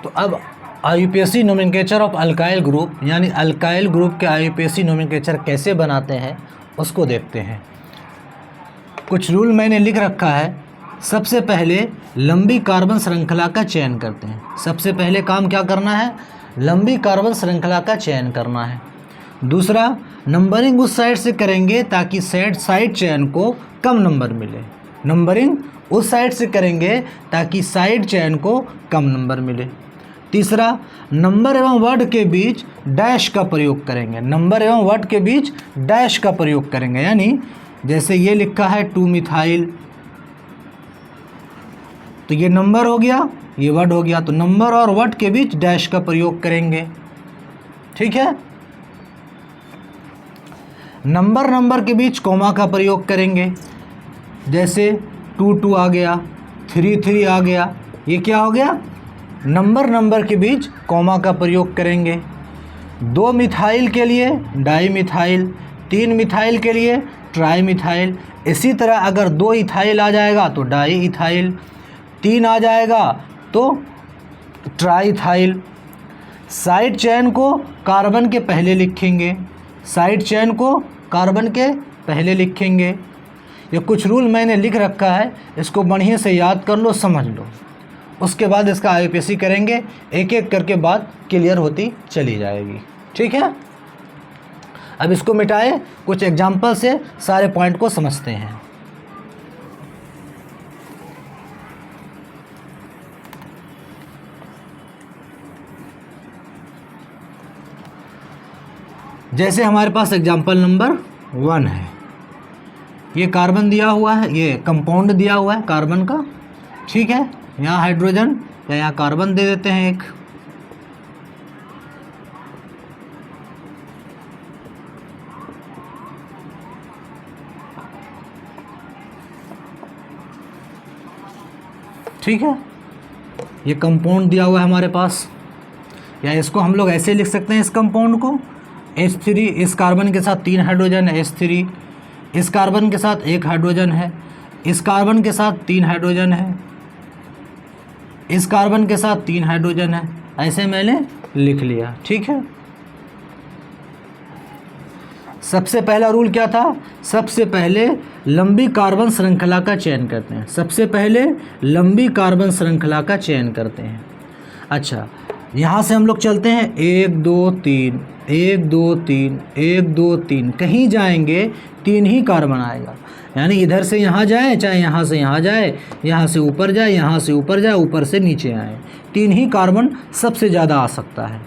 तो अब IUPAC nomenclature of alkyl group यानी अल्काइल ग्रुप के आईयूपीएसी नोमेनक्लेचर कैसे बनाते हैं उसको देखते हैं। कुछ रूल मैंने लिख रखा है। सबसे पहले लंबी कार्बन श्रृंखला का चयन करते हैं। सबसे पहले काम क्या करना है? लंबी कार्बन श्रृंखला का चयन करना है। दूसरा, नंबरिंग उस साइड से करेंगे ताकि साइड चयन को कम नंबर मिले। नंबरिंग उस साइड से करेंगे ताकि साइड चयन को कम नंबर मिले। तीसरा, नंबर एवं वर्ड के बीच डैश का प्रयोग करेंगे। नंबर एवं वर्ड के बीच डैश का प्रयोग करेंगे, यानी जैसे ये लिखा है 2 मिथाइल, तो ये नंबर हो गया, ये वर्ड हो गया, तो नंबर और वर्ड के बीच डैश का प्रयोग करेंगे। ठीक है। नंबर के बीच कॉमा का प्रयोग करेंगे। जैसे 2 आ गया, 3 आ गया, ये क्या हो गया? नंबर के बीच कॉमा का प्रयोग करेंगे। 2 मिथाइल के लिए डाई मिथाइल, 3 मिथाइल के लिए ट्राई मिथाइल। इसी तरह अगर 2 इथाइल आ जाएगा तो डाई इथाइल, 3 आ जाएगा तो ट्राई इथाइल। साइड चेन को कार्बन के पहले लिखेंगे। साइड चेन को कार्बन के पहले लिखेंगे। ये कुछ रूल मैंने लिख रखा है, इसको बढ़िया से याद कर लो, समझ लो। उसके बाद इसका आईयूपीएसी करेंगे, एक एक करके बात क्लियर होती चली जाएगी। ठीक है। अब इसको मिटाए, कुछ एग्जाम्पल से सारे पॉइंट को समझते हैं। जैसे हमारे पास एग्जाम्पल नंबर 1 है, ये कार्बन दिया हुआ है, ये कंपाउंड दिया हुआ है कार्बन का। ठीक है। यहाँ हाइड्रोजन या यहाँ कार्बन दे देते हैं एक। ठीक है। ये कंपाउंड दिया हुआ है हमारे पास, या इसको हम लोग ऐसे लिख सकते हैं, इस कंपाउंड को H3, इस कार्बन के साथ 3 हाइड्रोजन है H3, इस कार्बन के साथ 1 हाइड्रोजन है, इस कार्बन के साथ 3 हाइड्रोजन है, इस कार्बन के साथ 3 हाइड्रोजन है। ऐसे मैंने लिख लिया। ठीक है। सबसे पहला रूल क्या था? सबसे पहले लंबी कार्बन श्रृंखला का चयन करते हैं। सबसे पहले लंबी कार्बन श्रृंखला का चयन करते हैं। अच्छा, यहाँ से हम लोग चलते हैं 1 2 3, 1 2 3, 1 2 3, कहीं जाएंगे 3 ही कार्बन आएगा। यानी इधर से यहाँ जाए, चाहे यहाँ से यहाँ जाए, यहाँ से ऊपर जाए, यहाँ से ऊपर जाए, ऊपर से नीचे आए, 3 ही कार्बन सबसे ज़्यादा आ सकता है।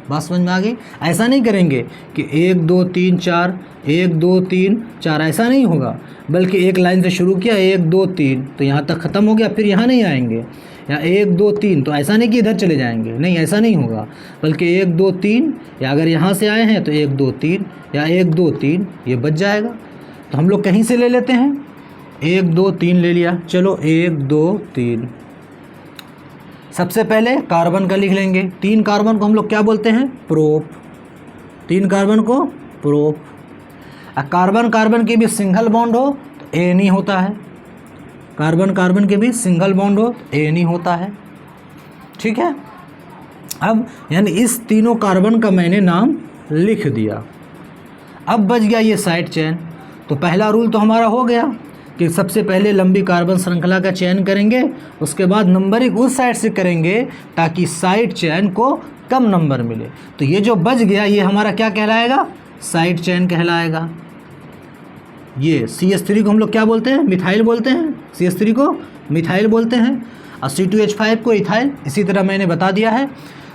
बात समझ में आ गई? ऐसा नहीं करेंगे कि 1 2 3 4, 1 2 3 4, ऐसा नहीं होगा। बल्कि एक लाइन से शुरू किया 1 2 3, तो यहाँ तक ख़त्म हो गया, फिर यहाँ नहीं आएंगे। या 1 2 3, तो ऐसा नहीं कि इधर चले जाएंगे, नहीं, ऐसा नहीं होगा। बल्कि 1 2 3, या अगर यहाँ से आए हैं तो 1 2 3 या 1 2 3, ये बच जाएगा। तो हम लोग कहीं से ले लेते हैं, 1 2 3 ले लिया। चलो 1 2 3, सबसे पहले कार्बन का लिख लेंगे। 3 कार्बन को हम लोग क्या बोलते हैं? प्रोप। 3 कार्बन को प्रोप। कार्बन कार्बन के बीच सिंगल बॉन्ड हो तो एनी होता है। कार्बन कार्बन के बीच सिंगल बॉन्ड हो तो एनी होता है। ठीक है। अब यानी इस तीनों कार्बन का मैंने नाम लिख दिया। अब बच गया ये साइड चेन। तो पहला रूल तो हमारा हो गया कि सबसे पहले लंबी कार्बन श्रृंखला का चयन करेंगे, उसके बाद नंबरिंग उस साइड से करेंगे ताकि साइड चेन को कम नंबर मिले। तो ये जो बच गया ये हमारा क्या कहलाएगा? साइड चेन कहलाएगा। ये CH3 को हम लोग क्या बोलते हैं? मिथाइल बोलते हैं। CH3 को मिथाइल बोलते हैं और C2H5 को इथाइल। इसी तरह मैंने बता दिया है।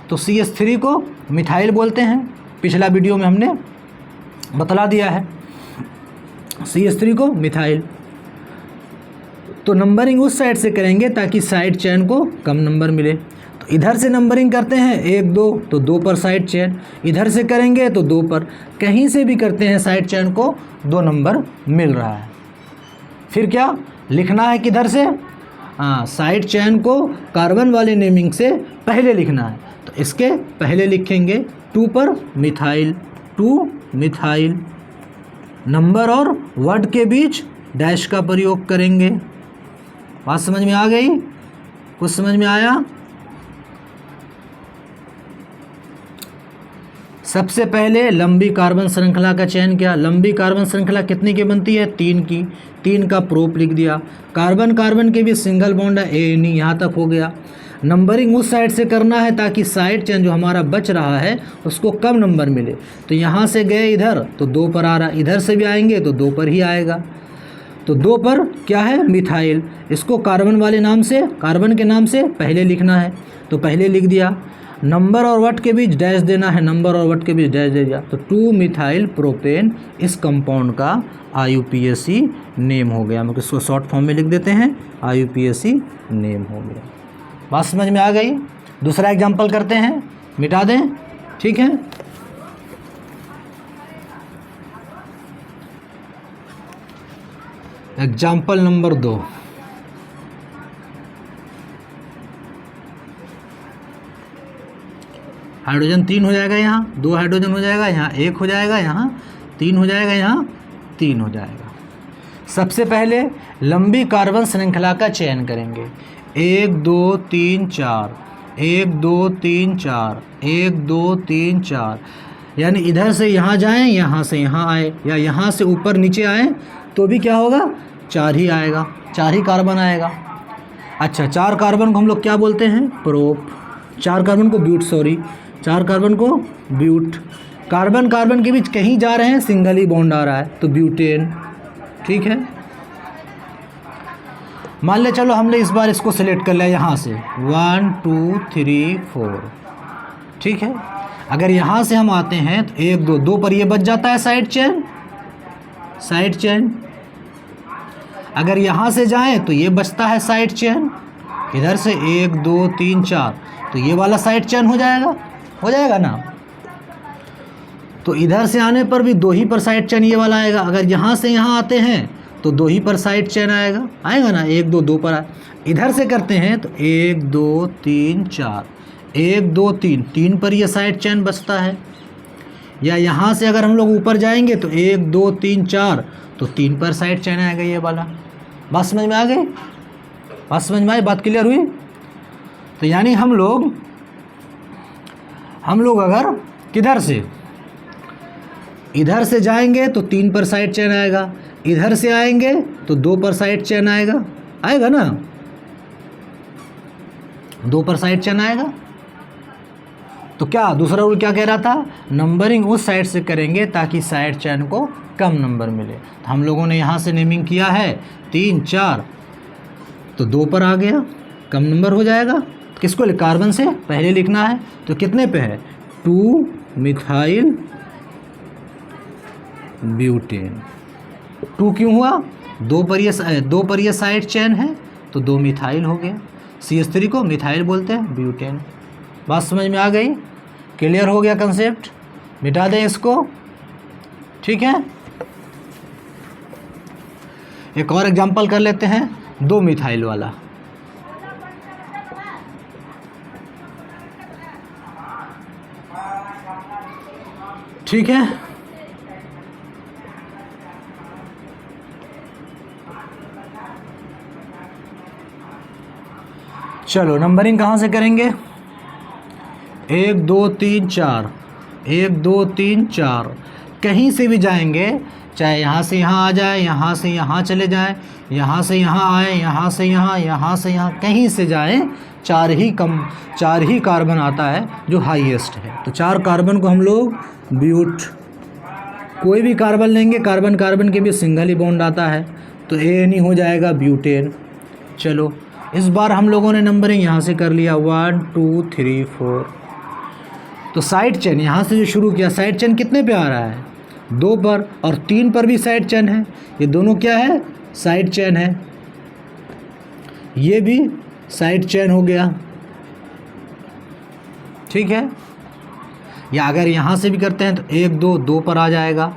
तो CH3 को मिथाइल बोलते हैं, पिछला वीडियो में हमने बतला दिया है। CH3 को मिथाइल। तो नंबरिंग उस साइड से करेंगे ताकि साइड चेन को कम नंबर मिले। तो इधर से नंबरिंग करते हैं 1 2, तो 2 पर साइड चेन। इधर से करेंगे तो 2 पर। कहीं से भी करते हैं साइड चेन को 2 नंबर मिल रहा है। फिर क्या लिखना है किधर से? साइड चेन को कार्बन वाले नेमिंग से पहले लिखना है। तो इसके पहले लिखेंगे 2 पर मिथाइल, 2 मिथाइल। नंबर और वर्ड के बीच डैश का प्रयोग करेंगे। बात समझ में आ गई? कुछ समझ में आया? सबसे पहले लंबी कार्बन श्रृंखला का चयन किया। लंबी कार्बन श्रृंखला कितनी की बनती है? 3 की। 3 का प्रोप लिख दिया। कार्बन कार्बन के भी सिंगल बॉन्ड है, ANE, यहाँ तक हो गया। नंबरिंग उस साइड से करना है ताकि साइड चेन जो हमारा बच रहा है उसको कम नंबर मिले। तो यहाँ से गए इधर तो 2 पर आ रहा, इधर से भी आएंगे तो 2 पर ही आएगा। तो 2 पर क्या है? मिथाइल। इसको कार्बन वाले नाम से, कार्बन के नाम से पहले लिखना है, तो पहले लिख दिया। नंबर और वट के बीच डैश देना है, नंबर और वट के बीच डैश दे दिया। तो 2 मिथाइल प्रोपेन इस कंपाउंड का IUPAC नेम हो गया। हम इसको शॉर्ट फॉर्म में लिख देते हैं, IUPAC नेम हो गया। बात समझ में आ गई? दूसरा एग्जाम्पल करते हैं, मिटा दें, ठीक है। एग्जाम्पल नंबर 2, हाइड्रोजन 3 हो जाएगा, यहाँ 2 हाइड्रोजन हो जाएगा, यहाँ 1 हो जाएगा, यहाँ 3 हो जाएगा, यहाँ 3 हो जाएगा। सबसे पहले लंबी कार्बन श्रृंखला का चयन करेंगे। 1 2 3 4, 1 2 3 4, 1 2 3 4, यानी इधर से यहाँ जाएं, यहाँ से यहाँ आए, या यहाँ से ऊपर नीचे आए तो भी क्या होगा? 4 ही आएगा, 4 ही कार्बन आएगा। अच्छा, 4 कार्बन को हम लोग क्या बोलते हैं? प्रोप। 4 कार्बन को ब्यूट, सॉरी, 4 कार्बन को ब्यूट। कार्बन कार्बन के बीच कहीं जा रहे हैं, सिंगल ही बॉन्ड आ रहा है, तो ब्यूटेन, ठीक है। मान ले चलो हमने इस बार इसको सिलेक्ट कर लिया यहाँ से 1 2 3 4, ठीक है। अगर यहाँ से हम आते हैं तो 1 2 2 पर ये बच जाता है साइड चेन, साइड चेन। अगर यहाँ से जाएं तो ये बचता है साइड चेन। इधर से 1 2 3 4, तो ये वाला साइड चेन हो जाएगा, हो जाएगा ना। तो इधर से आने पर भी 2 ही पर साइड चेन ये वाला आएगा। अगर यहाँ से यहाँ आते हैं तो 2 ही पर साइड चेन आएगा, आएगा ना। 1 2 2 पर आए। इधर से करते हैं तो 1 2 3 4, 1 2 3, 3 पर ये साइड चेन बचता है। या यहाँ से अगर हम लोग ऊपर जाएंगे तो 1 2 3 4, तो 3 पर साइड चेन आएगा ये वाला। बात समझ में आ गई? बात समझ में आई? बात क्लियर हुई? तो यानी हम लोग अगर किधर से, इधर से जाएंगे तो 3 पर साइड चेन आएगा, इधर से आएंगे तो 2 पर साइड चेन आएगा, आएगा ना, 2 पर साइड चेन आएगा। तो क्या दूसरा रूल क्या कह रहा था? नंबरिंग उस साइड से करेंगे ताकि साइड चेन को कम नंबर मिले। तो हम लोगों ने यहाँ से नेमिंग किया है 3 4, तो 2 पर आ गया, कम नंबर हो जाएगा। किसको? कार्बन से पहले लिखना है, तो कितने पे है? 2 मिथाइल ब्यूटेन। 2 क्यों हुआ? 2 पर ये साइड चेन है, तो 2 मिथाइल हो गया। CH3 को मिथाइल बोलते हैं, ब्यूटेन। बात समझ में आ गई? क्लियर हो गया कंसेप्ट? मिटा दें इसको, ठीक है। एक और एग्जांपल कर लेते हैं, 2 मिथाइल वाला। ठीक है, चलो नंबरिंग कहाँ से करेंगे? 1 2 3 4, 1 2 3 4, कहीं से भी जाएंगे, चाहे यहाँ से यहाँ आ जाए, यहाँ से यहाँ चले जाएं, यहाँ से यहाँ आए, यहाँ से यहाँ, यहाँ से यहाँ, कहीं से जाएं, 4 ही कार्बन आता है जो हाईएस्ट है। तो 4 कार्बन को हम लोग ब्यूट, कोई भी कार्बन लेंगे, कार्बन कार्बन के भी सिंगल ही बॉन्ड आता है, तो ANE हो जाएगा ब्यूटेन। चलो इस बार हम लोगों ने नंबरिंग यहाँ से कर लिया 1 2 3 4। तो साइड चेन यहाँ से जो शुरू किया, साइड चेन कितने पे आ रहा है? 2 पर, और 3 पर भी साइड चेन है। ये दोनों क्या है? साइड चेन है। ये भी साइड चेन हो गया, ठीक है। या अगर यहाँ से भी करते हैं तो 1 2 2 पर आ जाएगा,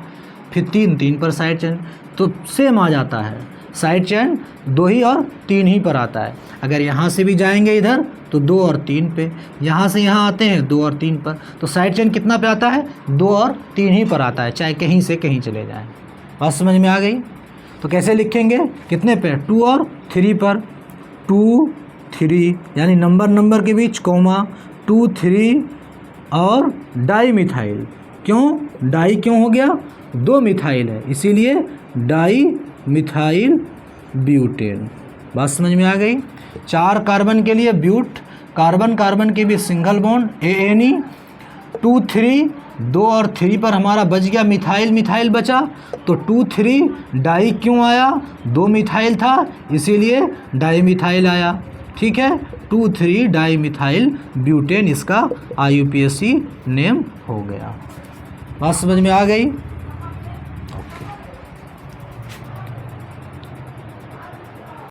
फिर 3 पर साइड चेन, तो सेम आ जाता है। साइड चेन 2 ही और 3 ही पर आता है। अगर यहाँ से भी जाएंगे इधर तो 2 और 3 पे, यहाँ से यहाँ आते हैं 2 और 3 पर, तो साइड चेन कितना पे आता है? 2 और 3 ही पर आता है, चाहे कहीं से कहीं चले जाएं। बात समझ में आ गई? तो कैसे लिखेंगे? कितने पे? 2 और 3 पर, 2 3, यानी नंबर के बीच कॉमा, 2 3 और डाई मिथाइल, क्यों डाई क्यों हो गया, 2 मिथाइल है इसीलिए डाई मिथाइल ब्यूटेन। बात समझ में आ गई। 4 कार्बन के लिए ब्यूट, कार्बन कार्बन के भी सिंगल बॉन्ड ANE 2 3, 2 और 3 पर हमारा बच गया मिथाइल, मिथाइल बचा तो 2 3 डाई क्यों आया, 2 मिथाइल था इसीलिए डाई मिथाइल आया। ठीक है, 2 3 डाई मिथाइल ब्यूटेन इसका IUPAC नेम हो गया। बात समझ में आ गई।